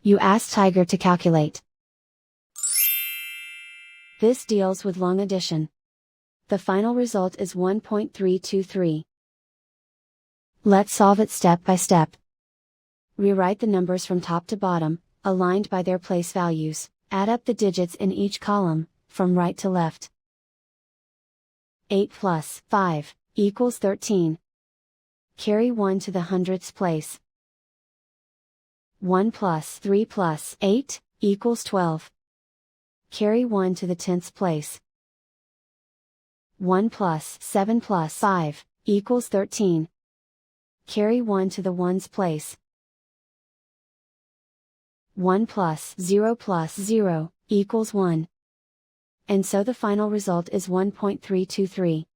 You ask Tiger to calculate. This deals with long addition. The final result is 1.323. Let's solve it step by step. Rewrite the numbers from top to bottom, aligned by their place values. Add up the digits in each column, from right to left. 8 plus 5 equals 13. Carry 1 to the hundredths place. 1 plus 3 plus 8 equals 12. Carry 1 to the tenths place. 1 plus 7 plus 5 equals 13. Carry 1 to the ones place. 1 plus 0 plus 0 equals 1. And so the final result is 1.323.